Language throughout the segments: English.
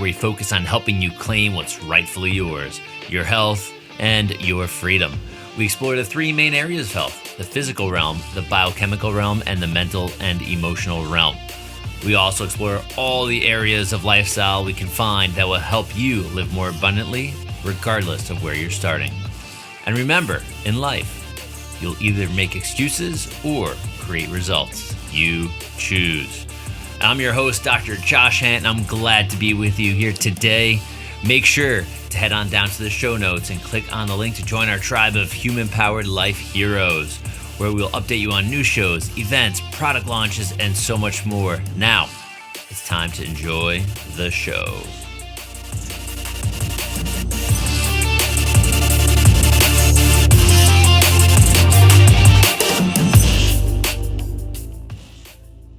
we focus on helping you claim what's rightfully yours, your health and your freedom. We explore the three main areas of health: the physical realm, the biochemical realm, and the mental and emotional realm. We also explore all the areas of lifestyle we can find that will help you live more abundantly, regardless of where you're starting. And remember, in life, you'll either make excuses or create results. You choose. I'm your host, Dr. Josh Hant, and I'm glad to be with you here today. Make sure to head on down to the show notes and click on the link to join our tribe of human-powered life heroes, where we'll update you on new shows, events, product launches, and so much more. Now, it's time to enjoy the show.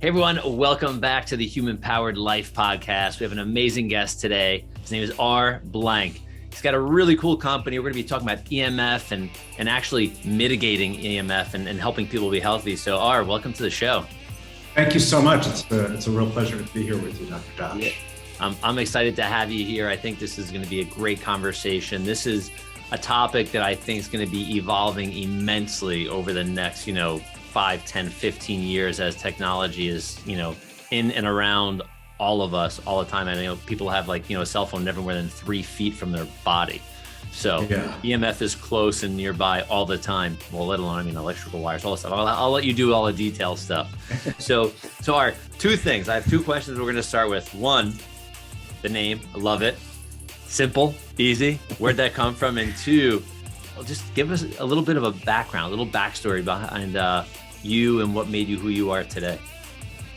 Hey everyone, welcome back to the Human Powered Life podcast. We have an amazing guest today. His name is R. Blank. He's got a really cool company. We're going to be talking about EMF and actually mitigating EMF and helping people be healthy. So R, welcome to the show. Thank you so much. It's a real pleasure to be here with you, Dr. Josh. Yeah. I'm excited to have you here. I think this is going to be a great conversation. This is a topic that I think is going to be evolving immensely over the next, 5, 10, 15 years as technology is, in and around all of us all the time. I know people have a cell phone never more than 3 feet from their body. So yeah. EMF is close and nearby all the time. Well, let alone, electrical wires, all that stuff. I'll let you do all the detail stuff. So our two things. I have two questions we're going to start with. One, the name. I love it. Simple, easy. Where'd that come from? And two, just give us a little bit of a background, a little backstory behind you and what made you who you are today.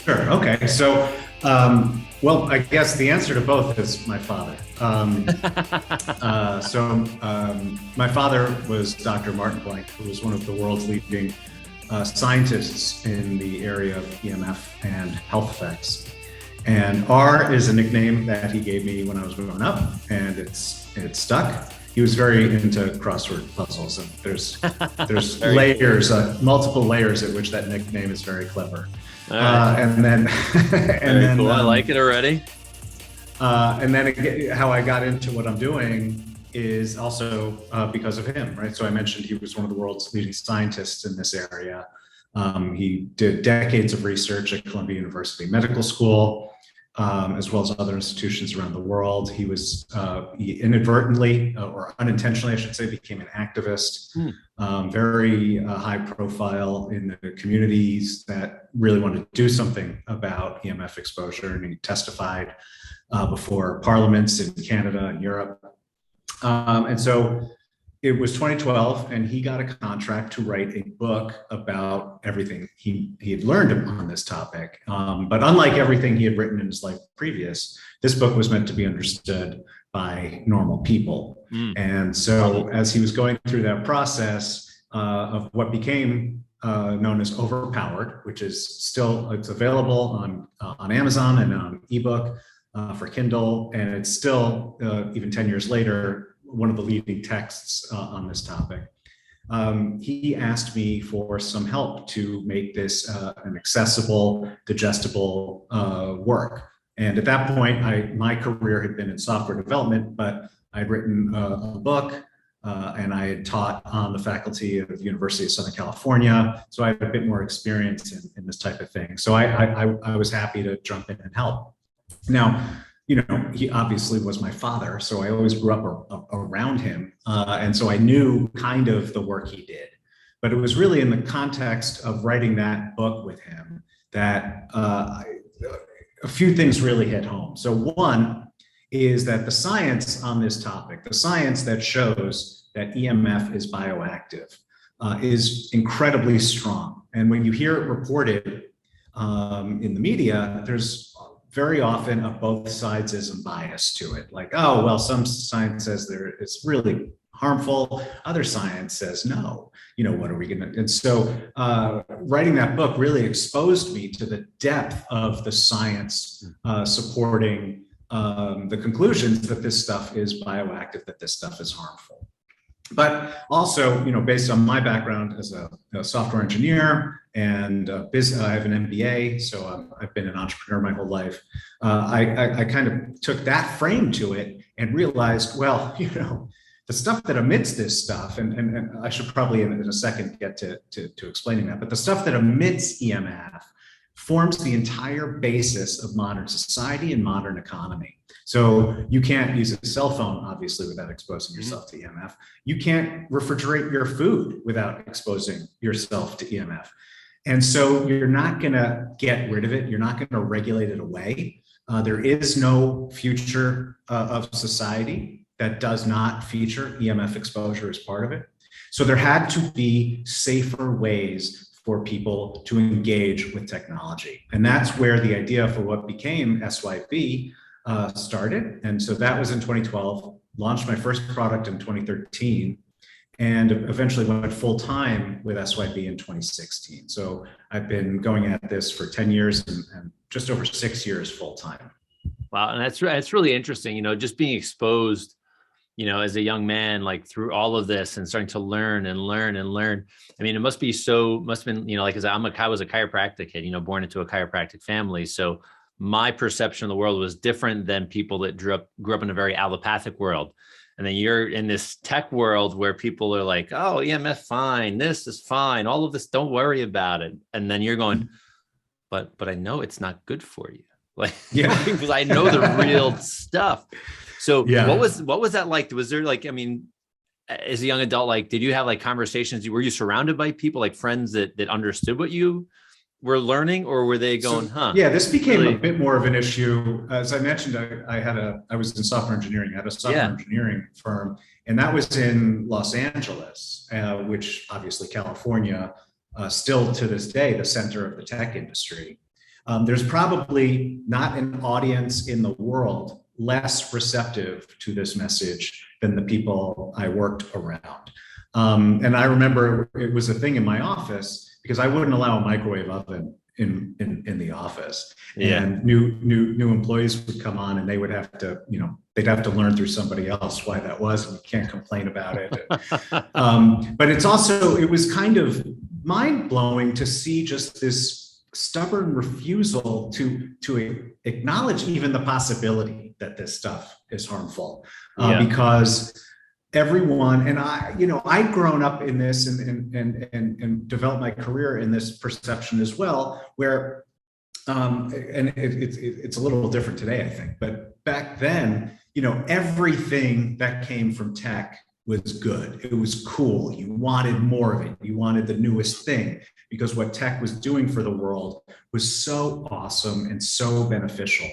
Sure. Okay. So, well, I guess the answer to both is my father. My father was Dr. Martin Blank, who was one of the world's leading scientists in the area of EMF and health effects. And R is a nickname that he gave me when I was growing up, and it's stuck. He was very into crossword puzzles, and there's layers, multiple layers at which that nickname is very clever. Right. And then cool. I like it already. And then how I got into what I'm doing is also because of him, right? So I mentioned he was one of the world's leading scientists in this area. He did decades of research at Columbia University Medical School, as well as other institutions around the world. He inadvertently or unintentionally, I should say, became an activist, very high profile in the communities that really wanted to do something about EMF exposure. And he testified before parliaments in Canada and Europe. And so it was 2012, and he got a contract to write a book about everything he had learned on this topic. But unlike everything he had written in his life previous, this book was meant to be understood by normal people. And so as he was going through that process of what became known as Overpowered, which is it's available on Amazon and on ebook for Kindle, and it's still, even 10 years later, one of the leading texts on this topic. He asked me for some help to make this an accessible, digestible work. And at that point, my career had been in software development, but I'd written a book and I had taught on the faculty of the University of Southern California. So I had a bit more experience in this type of thing. So I was happy to jump in and help. Now, he obviously was my father, so I always grew up around him. And so I knew kind of the work he did. But it was really in the context of writing that book with him that a few things really hit home. So one is that the science on this topic, the science that shows that EMF is bioactive, is incredibly strong. And when you hear it reported in the media, there's very often both sides is a bias to it. Like, oh, well, some science says it's really harmful. Other science says no. What are we going to? And so writing that book really exposed me to the depth of the science supporting the conclusions that this stuff is bioactive, that this stuff is harmful. But also, based on my background as a software engineer and I have an MBA, so I've been an entrepreneur my whole life. I kind of took that frame to it and realized, well, the stuff that emits this stuff, and I should probably in a second get to explaining that, but the stuff that emits EMF forms the entire basis of modern society and modern economy. So you can't use a cell phone, obviously, without exposing yourself to EMF. You can't refrigerate your food without exposing yourself to EMF. And so you're not going to get rid of it. You're not going to regulate it away. There is no future of society that does not feature EMF exposure as part of it. So there had to be safer ways for people to engage with technology. And that's where the idea for what became SYB started. And so that was in 2012, launched my first product in 2013, and eventually went full time with SYB in 2016. So I've been going at this for 10 years and just over 6 years full time. Wow. And that's really interesting, just being exposed, as a young man, like through all of this and starting to learn and learn and learn. I mean, it must have been, like, as I was a chiropractic kid, born into a chiropractic family. So my perception of the world was different than people that grew up in a very allopathic world. And then you're in this tech world where people are like, oh, EMF, fine. This is fine. All of this, don't worry about it. And then you're going, but I know it's not good for you. Like, because I know the real stuff. So what was that like? Was there as a young adult, like, did you have conversations? Were you surrounded by people, like friends that understood what you were learning, or were they going, Yeah, this became a bit more of an issue. As I mentioned, I was in software engineering. I had a software engineering firm, and that was in Los Angeles, which obviously California, still to this day, the center of the tech industry. There's probably not an audience in the world less receptive to this message than the people I worked around. And I remember it was a thing in my office because I wouldn't allow a microwave oven in the office. And new employees would come on and they would have to, they'd have to learn through somebody else why that was, and you can't complain about it. But it was kind of mind-blowing to see just this stubborn refusal to acknowledge even the possibility that this stuff is harmful, because everyone, and I'd grown up in this and developed my career in this perception as well, where and it's a little different today, I think, but back then, everything that came from tech was good. It was cool. You wanted more of it. You wanted the newest thing, because what tech was doing for the world was so awesome and so beneficial.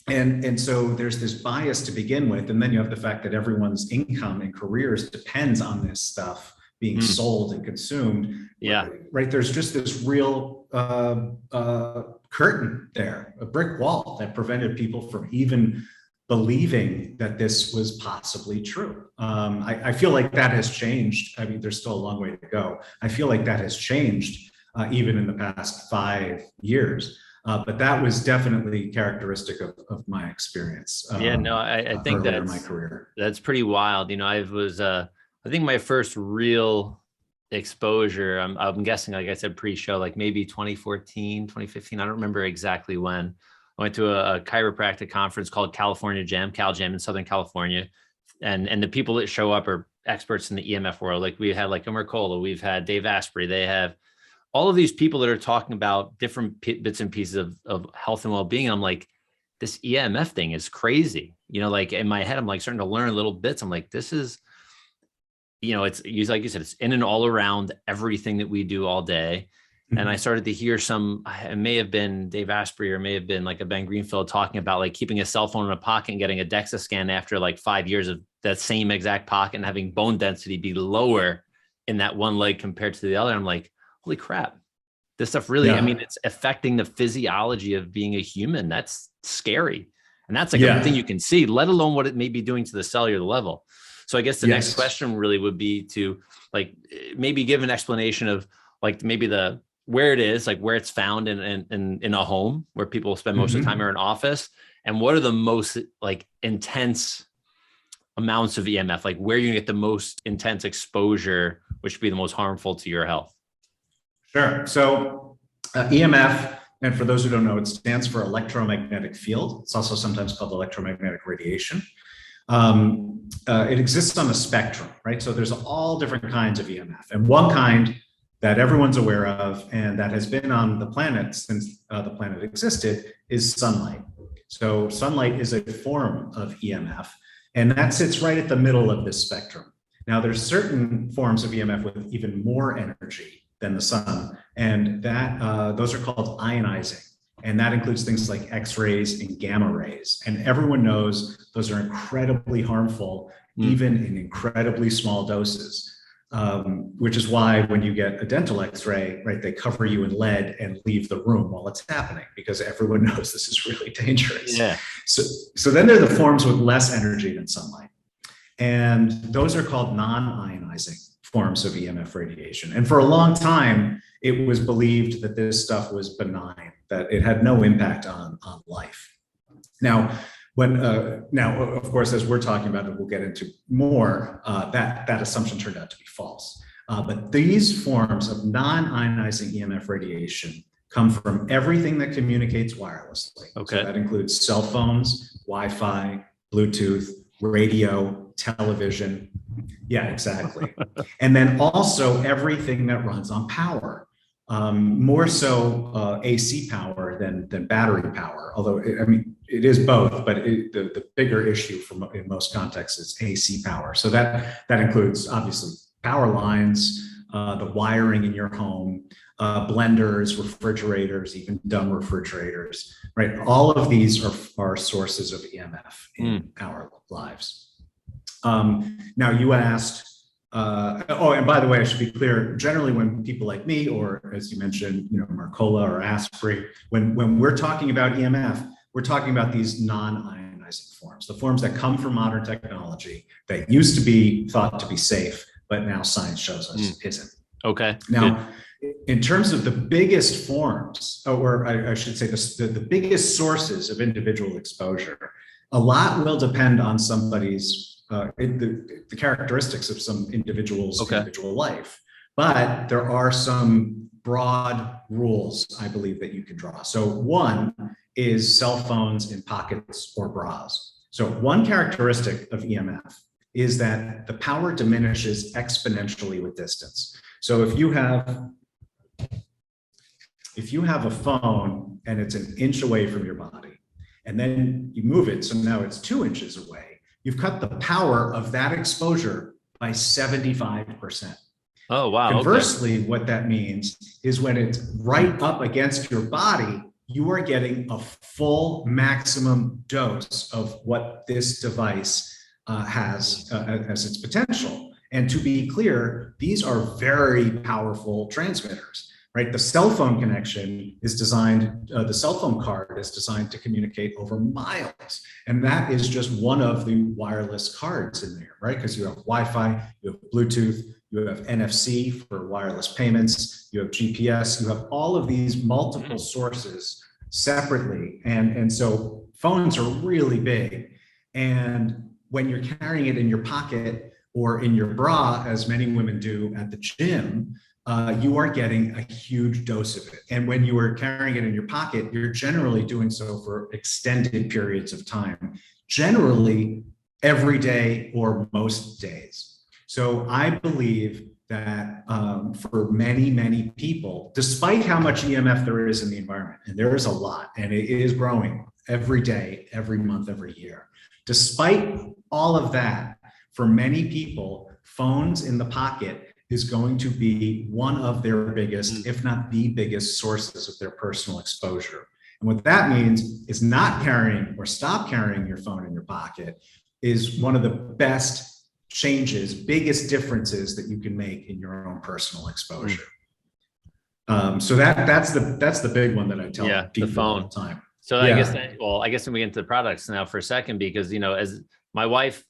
And so there's this bias to begin with. And then you have the fact that everyone's income and careers depends on this stuff being sold and consumed. Right. There's just this real curtain there, a brick wall that prevented people from even believing that this was possibly true. I feel like that has changed. I mean, there's still a long way to go. I feel like that has changed even in the past 5 years. But that was definitely characteristic of my experience. I think that's in my career. That's pretty wild. I think my first real exposure, I'm guessing, like I said, pre-show, like maybe 2014, 2015. I don't remember exactly when. I went to a chiropractic conference called California Jam, Cal Jam in Southern California. And the people that show up are experts in the EMF world. Like we had like Mercola, we've had Dave Asprey. They have all of these people that are talking about different bits and pieces of health and well-being. And I'm like, this EMF thing is crazy. Like in my head, I'm like starting to learn little bits. I'm like, this is, it's like you said, it's in and all around everything that we do all day. And I started to hear it may have been Dave Asprey or may have been like a Ben Greenfield talking about like keeping a cell phone in a pocket and getting a DEXA scan after like 5 years of that same exact pocket and having bone density be lower in that one leg compared to the other. I'm like, holy crap, this stuff really, it's affecting the physiology of being a human. That's scary. And that's like a thing you can see, let alone what it may be doing to the cellular level. So I guess the next question really would be to like, maybe give an explanation of like maybe where it is, like where it's found in a home where people spend most of the time, or an office, and what are the most like intense amounts of EMF, like where you get the most intense exposure, which would be the most harmful to your health? Sure. So EMF, and for those who don't know, it stands for electromagnetic field. It's also sometimes called electromagnetic radiation. It exists on a spectrum, right? So there's all different kinds of EMF, and one kind that everyone's aware of and that has been on the planet since the planet existed is sunlight. So sunlight is a form of EMF, and that sits right at the middle of this spectrum. Now, there's certain forms of EMF with even more energy than the sun, and that those are called ionizing. And that includes things like X-rays and gamma rays. And everyone knows those are incredibly harmful, even in incredibly small doses, which is why when you get a dental X-ray, right, they cover you in lead and leave the room while it's happening, because everyone knows this is really dangerous. Yeah. So then there are the forms with less energy than sunlight. And those are called non-ionizing forms of EMF radiation. And for a long time, it was believed that this stuff was benign, that it had no impact on life. Now, now, of course, as we're talking about it, we'll get into more, that assumption turned out to be false. But these forms of non-ionizing EMF radiation come from everything that communicates wirelessly. Okay. So that includes cell phones, Wi-Fi, Bluetooth, radio, television. Yeah, exactly. And then also everything that runs on power, more so AC power than battery power. Although, it is both, but the bigger issue in most contexts is AC power. So that includes obviously power lines, the wiring in your home, blenders, refrigerators, even dumb refrigerators, right? All of these are sources of EMF in our lives. Now you asked, and by the way, I should be clear, generally when people like me, or as you mentioned, Mercola or Asprey, when we're talking about EMF, we're talking about these non-ionizing forms, the forms that come from modern technology that used to be thought to be safe, but now science shows us isn't. Okay. Now, in terms of the biggest forms, or I should say the biggest sources of individual exposure, a lot will depend on somebody's the characteristics of some individual's individual life. But there are some broad rules, I believe, that you can draw. So one is cell phones in pockets or bras. So one characteristic of EMF is that the power diminishes exponentially with distance. So if you have a phone and it's an inch away from your body, and then you move it, so now it's 2 inches away, you've cut the power of that exposure by 75%. Oh, wow. Conversely, what that means is when it's right up against your body, you are getting a full maximum dose of what this device has as its potential. And to be clear, these are very powerful transmitters, right? The cell phone connection is designed, the cell phone card is designed to communicate over miles. And that is just one of the wireless cards in there, right? Because you have Wi-Fi, you have Bluetooth, you have NFC for wireless payments, you have GPS, you have all of these multiple sources separately. And so phones are really big. And when you're carrying it in your pocket or in your bra, as many women do at the gym, you are getting a huge dose of it. And when you are carrying it in your pocket, you're generally doing so for extended periods of time, generally every day or most days. So I believe that for many, many people, despite how much EMF there is in the environment, and there is a lot, and it is growing every day, every month, every year, despite all of that, for many people, phones in the pocket is going to be one of their biggest, if not the biggest, sources of their personal exposure. And what that means is not carrying or stop carrying your phone in your pocket is one of the best changes, biggest differences that you can make in your own personal exposure. So that's the big one that I tell people all the time. So I guess I guess when we get into the products now for a second, because as my wife,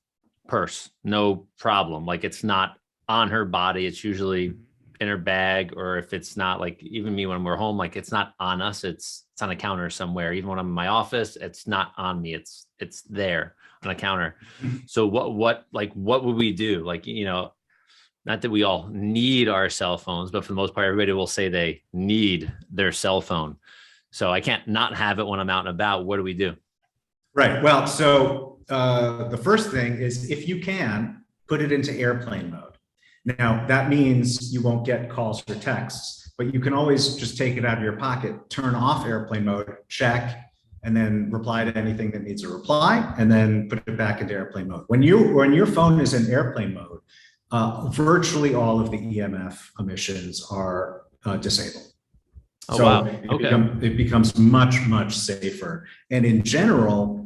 purse, no problem. Like it's not on her body. It's usually in our bag, or if it's not, like even me when we're home, like it's not on us, it's on a counter somewhere. Even when I'm in my office, it's not on me. It's there on a counter. So what would we do? Like, not that we all need our cell phones, but for the most part, everybody will say they need their cell phone. So I can't not have it when I'm out and about. What do we do? Right. Well, so the first thing is, if you can, put it into airplane mode. Now, that means you won't get calls or texts, but you can always just take it out of your pocket, turn off airplane mode, check, and then reply to anything that needs a reply, and then put it back into airplane mode. When your phone is in airplane mode, virtually all of the EMF emissions are disabled. Oh, so wow. It becomes much, much safer. And in general,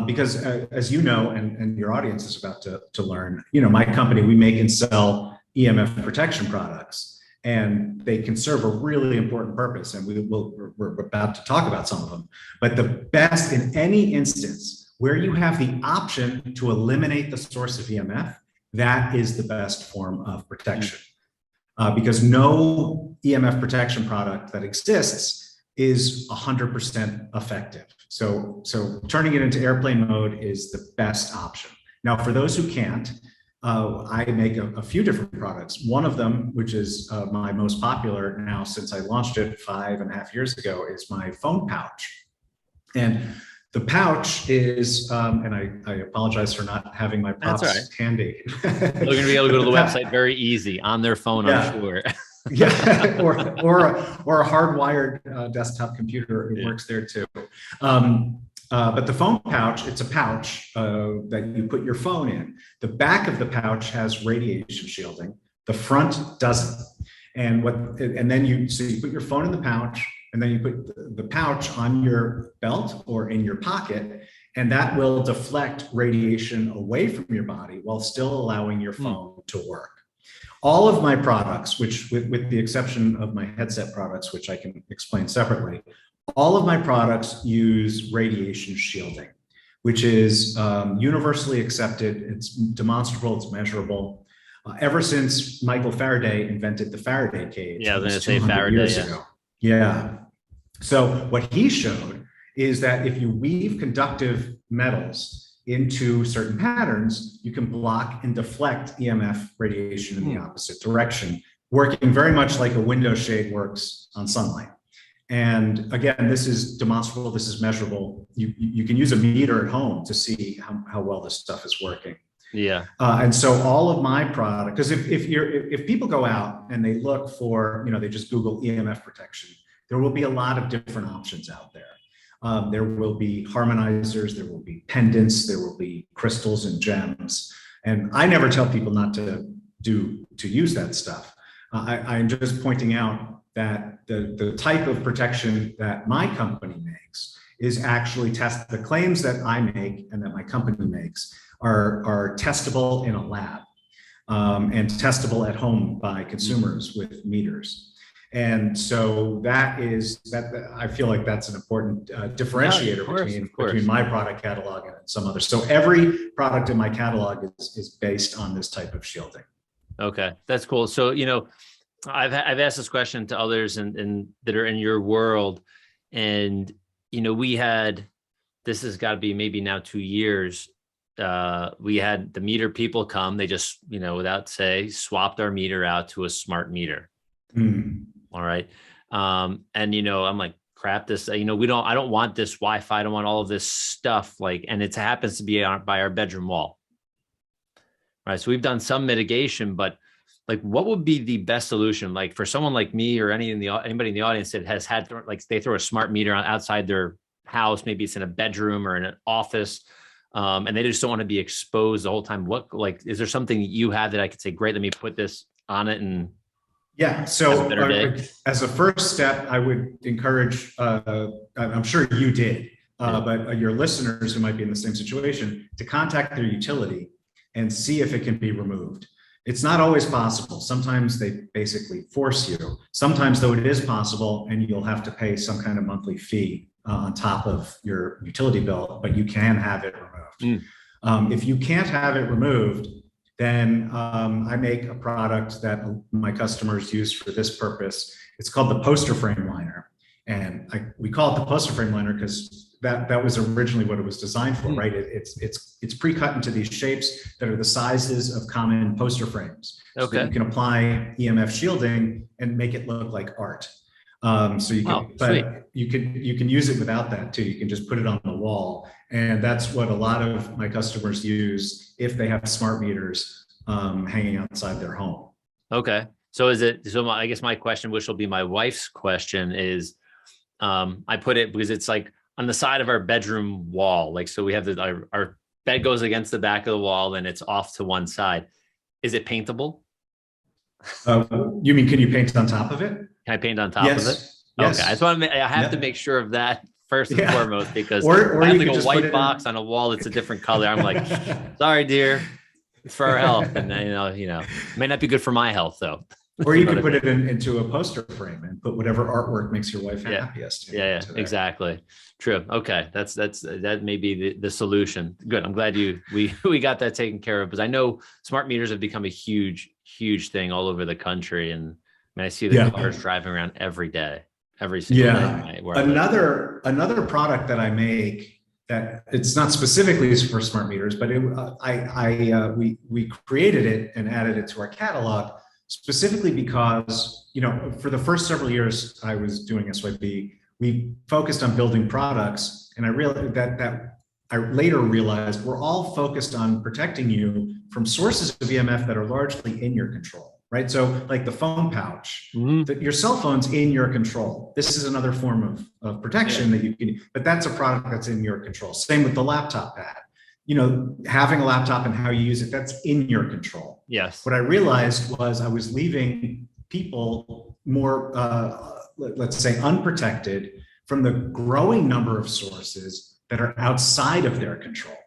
because as you know, and your audience is about to learn, my company, we make and sell EMF protection products, and they can serve a really important purpose. And we're about to talk about some of them. But the best in any instance where you have the option to eliminate the source of EMF, that is the best form of protection. Because no EMF protection product that exists is 100% effective. So turning it into airplane mode is the best option. Now, for those who can't, I make a few different products. One of them, which is my most popular now since I launched it 5.5 years ago, is my phone pouch. And the pouch is, and I apologize for not having my props handy. They're going to be able to go to the website very easy on their phone, I'm sure. Yeah, or a hardwired desktop computer. It works there too. But the phone pouch, it's a pouch that you put your phone in. The back of the pouch has radiation shielding. The front doesn't. And then you put your phone in the pouch, and then you put the pouch on your belt or in your pocket, and that will deflect radiation away from your body while still allowing your phone to work. All of my products, which with the exception of my headset products, which I can explain separately, all of my products use radiation shielding, which is universally accepted. It's demonstrable, it's measurable. Ever since Michael Faraday invented the Faraday cage, I was going to say Faraday years ago. Yeah. So what he showed is that if you weave conductive metals into certain patterns, you can block and deflect EMF radiation in the opposite direction, working very much like a window shade works on sunlight. And again, this is demonstrable, this is measurable. You can use a meter at home to see how well this stuff is working. Yeah. And so all of my product, because if people go out and they look for, they just Google EMF protection, there will be a lot of different options out there. There will be harmonizers, there will be pendants, there will be crystals and gems. And I never tell people not to use that stuff. I'm just pointing out that the type of protection that my company makes is actually the claims that I make and that my company makes are testable in a lab and testable at home by consumers with meters. And so I feel like that's an important differentiator between my product catalog and some others. So every product in my catalog is based on this type of shielding. Okay, that's cool. So, I've asked this question to others and that are in your world, and this has got to be maybe now 2 years. We had the meter people come, they just, without swapped our meter out to a smart meter. All right. And, I'm like, crap, this, I don't want this Wi-Fi. I don't want all of this stuff. And it happens to be by our bedroom wall. Right. So we've done some mitigation, but what would be the best solution? For someone like me or anybody in the audience that has had, they throw a smart meter outside their house, maybe it's in a bedroom or in an office, and they just don't want to be exposed the whole time. Is there something that you have that I could say, great, let me put this on it and so as a first step, I would encourage, I'm sure you did, but your listeners who might be in the same situation, to contact their utility and see if it can be removed. It's not always possible. Sometimes they basically force you. Sometimes, though, it is possible, and you'll have to pay some kind of monthly fee on top of your utility bill, but you can have it removed. If you can't have it removed, then I make a product that my customers use for this purpose. It's called the poster frame liner. And we call it the poster frame liner because that was originally what it was designed for, right? It's pre-cut into these shapes that are the sizes of common poster frames. So that you can apply EMF shielding and make it look like art. So you can, but you can use it without that too. You can just put it on the wall, and that's what a lot of my customers use if they have smart meters hanging outside their home. Okay, so I guess my question, which will be my wife's question, is I put it because it's like on the side of our bedroom wall, like so we have our bed goes against the back of the wall and it's off to one side. Is it paintable? You mean, can you paint on top of it? Can I paint on top of it? Yes. Okay. I just want to I have to make sure of that first and foremost, because or I have like a white box on a wall that's a different color. I'm like, sorry, dear, it's for our health. And it may not be good for my health though. Or you could put it into a poster frame and put whatever artwork makes your wife happiest. Yeah, exactly. True. Okay. That may be the solution. Good. I'm glad we got that taken care of, because I know smart meters have become a huge thing all over the country. And I see the cars driving around every day, every single day. Another product that I make that it's not specifically for smart meters, but we created it and added it to our catalog specifically because, for the first several years I was doing SYB, we focused on building products, and I realized that I later realized we're all focused on protecting you from sources of EMF that are largely in your control, right? So like the phone pouch, your cell phone's in your control. This is another form of protection that you can, but that's a product that's in your control. Same with the laptop pad. Having a laptop and how you use it, that's in your control. Yes. What I realized was I was leaving people more, let's say, unprotected from the growing number of sources that are outside of their control.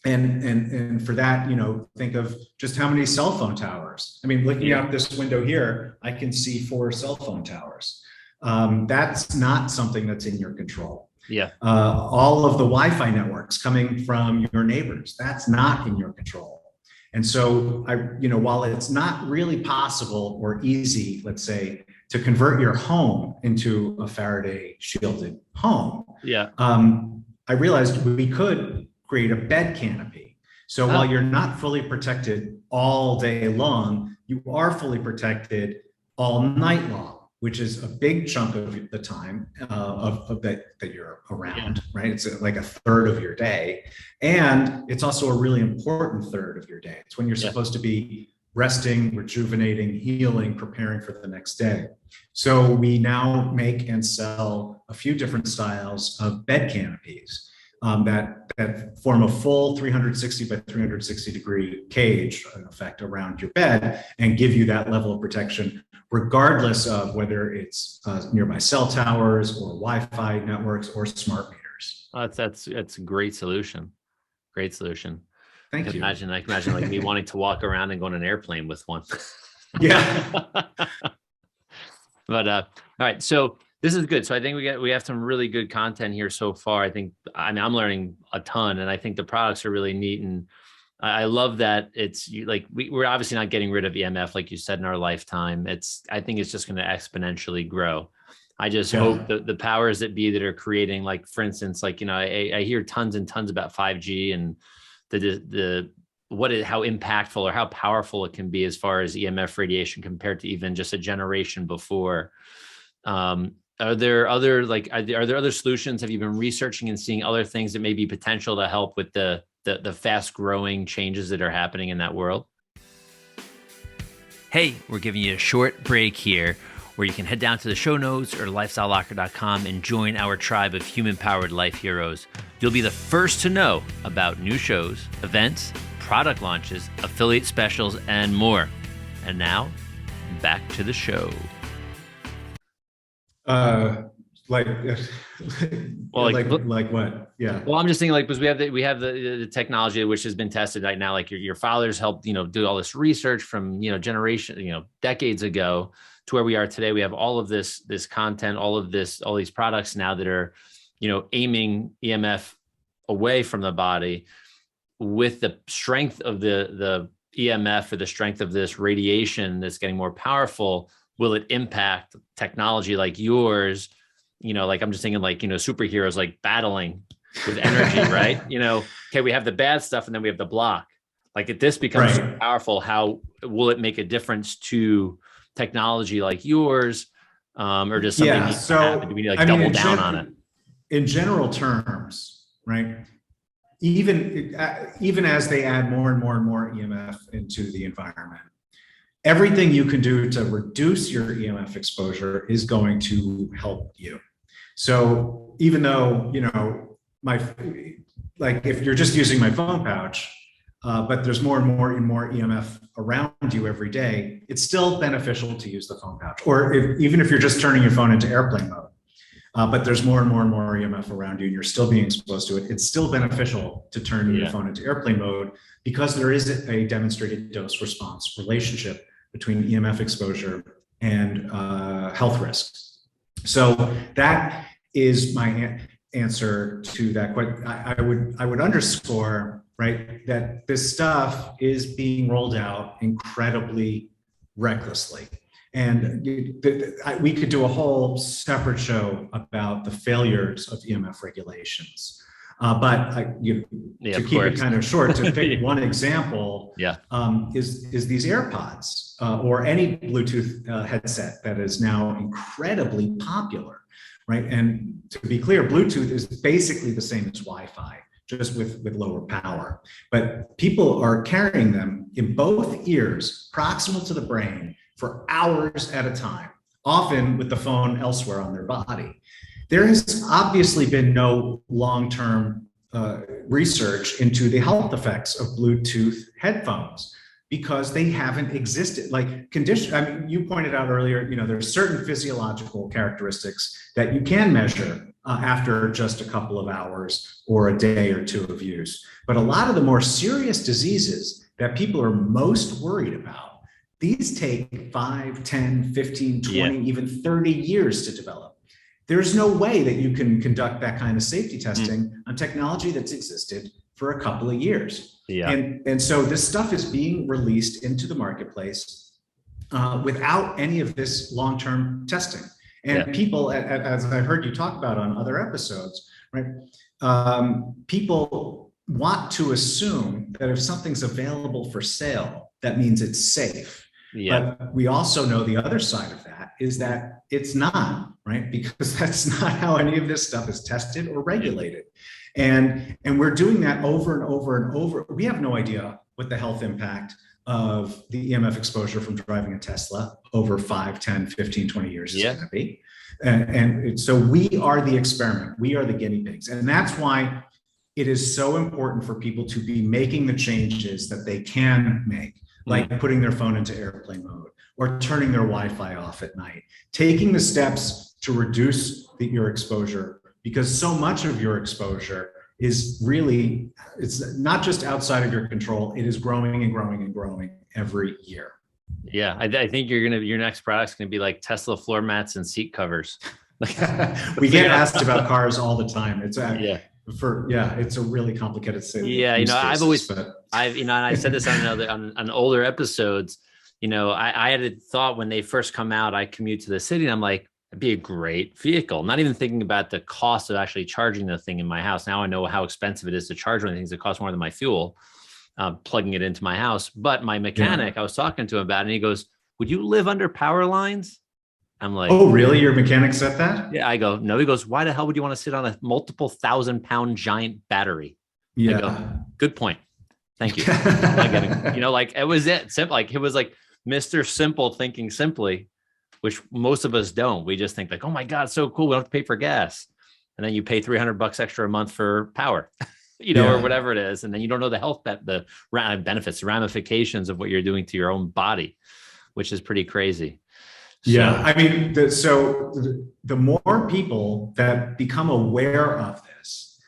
And for that, think of just how many cell phone towers. I mean, looking out this window here, I can see 4 cell phone towers. That's not something that's in your control. Yeah. All of the Wi-Fi networks coming from your neighbors, that's not in your control. And so while it's not really possible or easy, let's say, to convert your home into a Faraday shielded home, I realized we could create a bed canopy. So while you're not fully protected all day long, you are fully protected all night long, which is a big chunk of the time of that you're around, right? It's like a third of your day. And it's also a really important third of your day. It's when you're supposed to be resting, rejuvenating, healing, preparing for the next day. So we now make and sell a few different styles of bed canopies that form a full 360 by 360 degree cage, in effect, around your bed and give you that level of protection, regardless of whether it's nearby cell towers or Wi-Fi networks or smart meters. That's a great solution. Great solution. Thank you. I can imagine like me wanting to walk around and go on an airplane with one. Yeah. But all right, so this is good. So I think we have some really good content here so far. I'm learning a ton, and I think the products are really neat. And I love that it's like we're obviously not getting rid of EMF, like you said, in our lifetime. I think it's just going to exponentially grow. I just hope the powers that be that are creating, like, for instance, like, I hear tons and tons about 5G and how impactful or how powerful it can be as far as EMF radiation compared to even just a generation before. Are there other solutions? Have you been researching and seeing other things that may be potential to help with the fast growing changes that are happening in that world? Hey, we're giving you a short break here where you can head down to the show notes or lifestylelocker.com and join our tribe of human-powered life heroes. You'll be the first to know about new shows, events, product launches, affiliate specials, and more. And now, back to the show. Like what? Yeah. Well, I'm just thinking, like, because we have the technology which has been tested right now. Like your fathers helped, do all this research from, generation, decades ago to where we are today. We have all of this content, all these products now that are, aiming EMF away from the body with the strength of the EMF or the strength of this radiation that's getting more powerful, will it impact technology like yours? Like I'm just thinking like, superheroes like battling with energy, right? Okay, we have the bad stuff and then we have the block. Like if this becomes so powerful, how will it make a difference to technology like yours? Or does something need to happen? Do we need to double down on it? In general terms, right? Even as they add more and more and more EMF into the environment, everything you can do to reduce your EMF exposure is going to help you. So even though, if you're just using my phone pouch, but there's more and more EMF around you every day, it's still beneficial to use the phone pouch. Or even if you're just turning your phone into airplane mode, but there's more and more EMF around you and you're still being exposed to it, it's still beneficial to turn your phone into airplane mode, because there is a demonstrated dose response relationship between EMF exposure and health risks. So that is my answer to that question. I would underscore, right, that this stuff is being rolled out incredibly recklessly. And we could do a whole separate show about the failures of EMF regulations. But to keep it kind of short, to pick one example, is these AirPods or any Bluetooth headset that is now incredibly popular, right? And to be clear, Bluetooth is basically the same as Wi-Fi, just with lower power. But people are carrying them in both ears, proximal to the brain, for hours at a time, often with the phone elsewhere on their body. There has obviously been no long-term research into the health effects of Bluetooth headphones, because they haven't existed. You pointed out earlier, there's certain physiological characteristics that you can measure after just a couple of hours or a day or two of use. But a lot of the more serious diseases that people are most worried about, these take 5, 10, 15, 20, even 30 years to develop. There's no way that you can conduct that kind of safety testing on technology that's existed for a couple of years. And so this stuff is being released into the marketplace without any of this long-term testing. And people, as I heard you talk about on other episodes, right? People want to assume that if something's available for sale, that means it's safe. But we also know the other side of that is that it's not, right? Because that's not how any of this stuff is tested or regulated. And we're doing that over and over and over. We have no idea what the health impact of the EMF exposure from driving a Tesla over 5, 10, 15, 20 years is going to be. And so we are the experiment. We are the guinea pigs. And that's why it is so important for people to be making the changes that they can make, like putting their phone into airplane mode or turning their Wi-Fi off at night, taking the steps to reduce your exposure, because so much of your exposure is really, it's not just outside of your control, it is growing and growing and growing every year. Yeah, I think your next product's gonna be like Tesla floor mats and seat covers. We get asked about cars all the time. It's it's a really complicated thing. I said this on older episodes. I had a thought when they first come out, I commute to the city and I'm like, it'd be a great vehicle. Not even thinking about the cost of actually charging the thing in my house. Now I know how expensive it is to charge one of the things that costs more than my fuel, plugging it into my house. But my mechanic, I was talking to him about it, and he goes, would you live under power lines? I'm like, oh, really? Your mechanic said that? Yeah. I go, no. He goes, why the hell would you want to sit on a multiple 1,000-pound giant battery? Yeah. I go, good point. Thank you. It was it. Simple. Like it was like Mr. Simple thinking simply, which most of us don't. We just think like, oh my God, so cool. We don't have to pay for gas. And then you pay $300 extra a month for power, or whatever it is. And then you don't know the health, the benefits, the ramifications of what you're doing to your own body, which is pretty crazy. Yeah, I mean, the more people that become aware of this,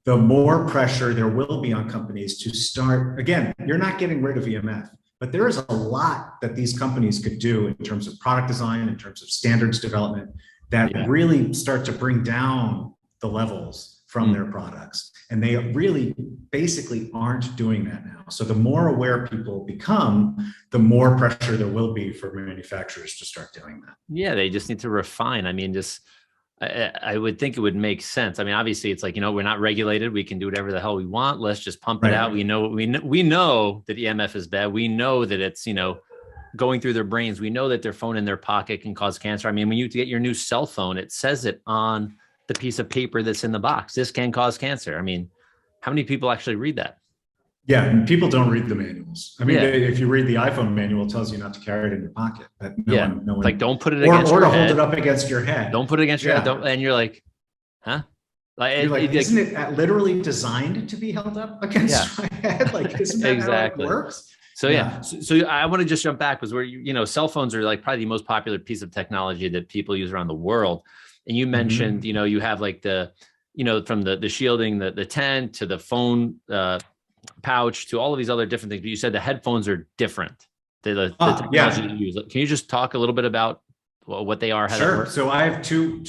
the more pressure there will be on companies to start. Again, you're not getting rid of EMF, but there is a lot that these companies could do in terms of product design, in terms of standards development, that really start to bring down the levels from their products. And they really basically aren't doing that now. So the more aware people become, the more pressure there will be for manufacturers to start doing that. Yeah, they just need to refine. I mean, just I would think it would make sense. I mean, obviously, it's like, we're not regulated. We can do whatever the hell we want. Let's just pump it out. We know that EMF is bad. We know that it's, going through their brains. We know that their phone in their pocket can cause cancer. I mean, when you get your new cell phone, it says it on the piece of paper that's in the box. This can cause cancer. I mean, how many people actually read that? Yeah, and people don't read the manuals. I mean, if you read the iPhone manual, it tells you not to carry it in your pocket. But no one, like, don't put it against your head. Or to hold it up against your head. Don't put it against your head. And you're like, huh? Like, isn't it literally designed to be held up against my head? Like, isn't that exactly how it works? So so I want to just jump back, because where cell phones are like probably the most popular piece of technology that people use around the world. And you mentioned, you have like the, from the shielding, the tent to the phone pouch to all of these other different things. But you said the headphones are different. The technology you use. Can you just talk a little bit about what they are? How Sure. that works? So I have two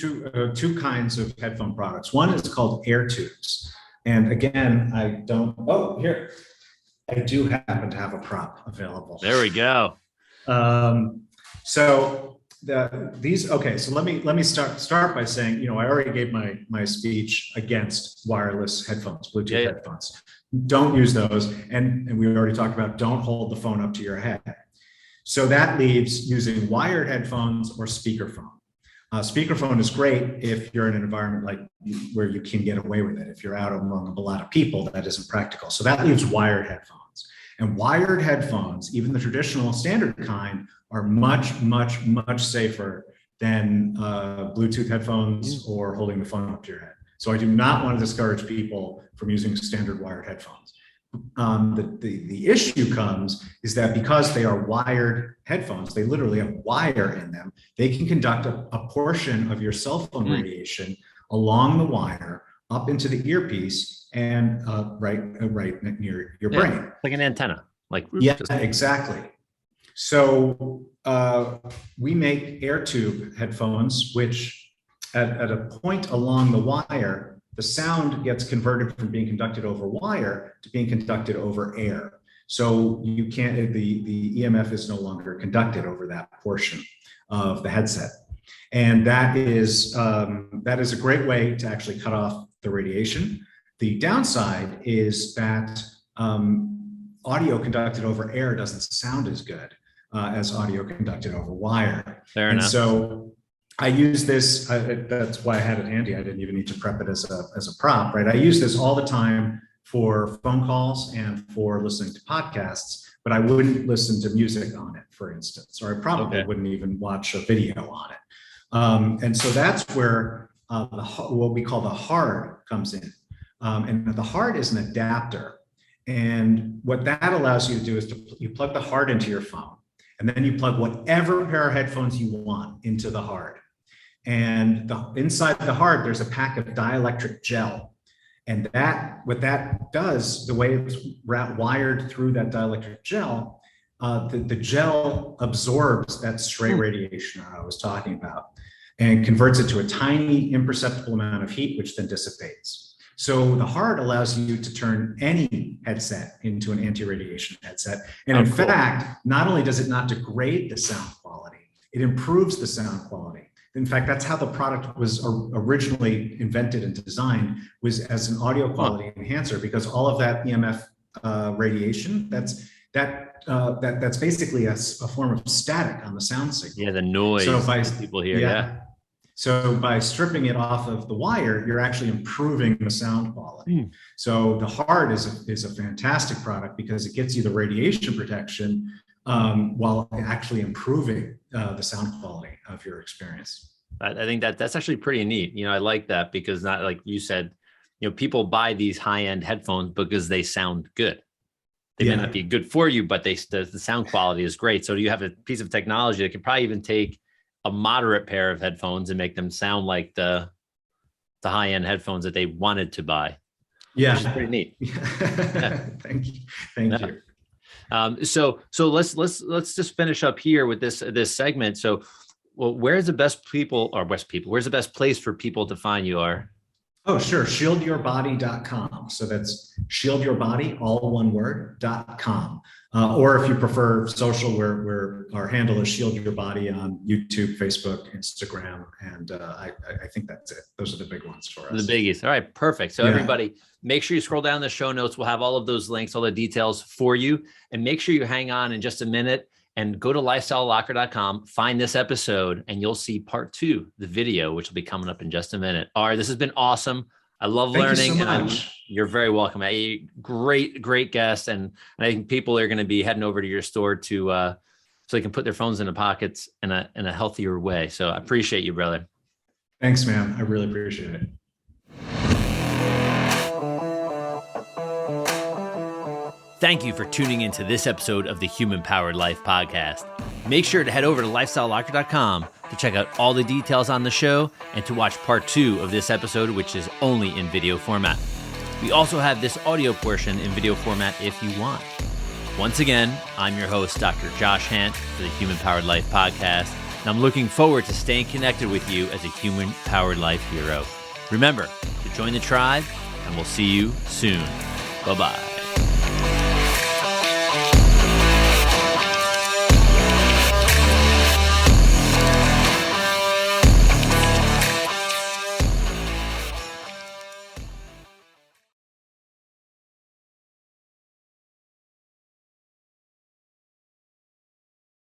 kinds of headphone products. One is called air tubes. And again, I do happen to have a prop available. There we go. So let me start by saying, I already gave my speech against wireless headphones, Bluetooth headphones. Don't use those. And we already talked about don't hold the phone up to your head. So that leaves using wired headphones or speakerphone. Speakerphone is great if you're in an environment like where you can get away with it. If you're out among a lot of people, that isn't practical. So that leaves wired headphones. And wired headphones, even the traditional standard kind, are much, much, much safer than Bluetooth headphones or holding the phone up to your head. So I do not want to discourage people from using standard wired headphones. The issue comes is that because they are wired headphones, they literally have wire in them. They can conduct a portion of your cell phone radiation along the wire up into the earpiece and right near your brain, like an antenna. Exactly. So we make air tube headphones, which at a point along the wire, the sound gets converted from being conducted over wire to being conducted over air. So you can't, the EMF is no longer conducted over that portion of the headset. And that is a great way to actually cut off the radiation. The downside is that audio conducted over air doesn't sound as good as audio conducted over wire. Fair enough. So I use this, that's why I had it handy. I didn't even need to prep it as a prop, right? I use this all the time for phone calls and for listening to podcasts, but I wouldn't listen to music on it, for instance, or I probably wouldn't even watch a video on it. And so that's where what we call the hard comes in. And the hard is an adapter. And what that allows you to do is you plug the hard into your phone, and then you plug whatever pair of headphones you want into the hard. And inside the hard, there's a pack of dielectric gel. And what that does, the way it's wired through that dielectric gel, the gel absorbs that stray radiation I was talking about and converts it to a tiny imperceptible amount of heat, which then dissipates. So the hard allows you to turn any headset into an anti-radiation headset. And in fact, not only does it not degrade the sound quality, it improves the sound quality. In fact, that's how the product was originally invented and designed, was as an audio quality enhancer, because all of that EMF radiation, that's basically a form of static on the sound signal. Yeah, the noise people hear. So by stripping it off of the wire, you're actually improving the sound quality. So the hard is a fantastic product because it gets you the radiation protection while actually improving the sound quality of your experience. I think that's actually pretty neat. I like that because, not like you said, people buy these high-end headphones because they sound good. They may not be good for you, but the sound quality is great. So you have a piece of technology that can probably even take a moderate pair of headphones and make them sound like the high-end headphones that they wanted to buy. Yeah, which is pretty neat. Thank you. So let's just finish up here with this segment. So, where's the best place for people to find you? Oh, sure. Shieldyourbody.com. So that's shieldYourBody, all one word, .com. Or if you prefer social, where our handle is Shield Your Body on YouTube, Facebook, Instagram. And I think that's it. Those are the big ones for us. The biggies. All right, perfect. So Yeah. everybody, make sure you scroll down the show notes. We'll have all of those links, all the details for you. And make sure you hang on in just a minute and go to lifestylelocker.com, find this episode, and you'll see part 2, the video, which will be coming up in just a minute. All right, this has been awesome. I love learning. Thank you so much. You're very welcome. Great guest. And I think people are going to be heading over to your store to so they can put their phones in the pockets in a healthier way. So I appreciate you, brother. Thanks, man. I really appreciate it. Thank you for tuning into this episode of the Human Powered Life podcast. Make sure to head over to lifestylelocker.com to check out all the details on the show and to watch part 2 of this episode, which is only in video format. We also have this audio portion in video format if you want. Once again, I'm your host, Dr. Josh Hant, for the Human Powered Life podcast, and I'm looking forward to staying connected with you as a Human Powered Life hero. Remember to join the tribe, and we'll see you soon. Bye-bye.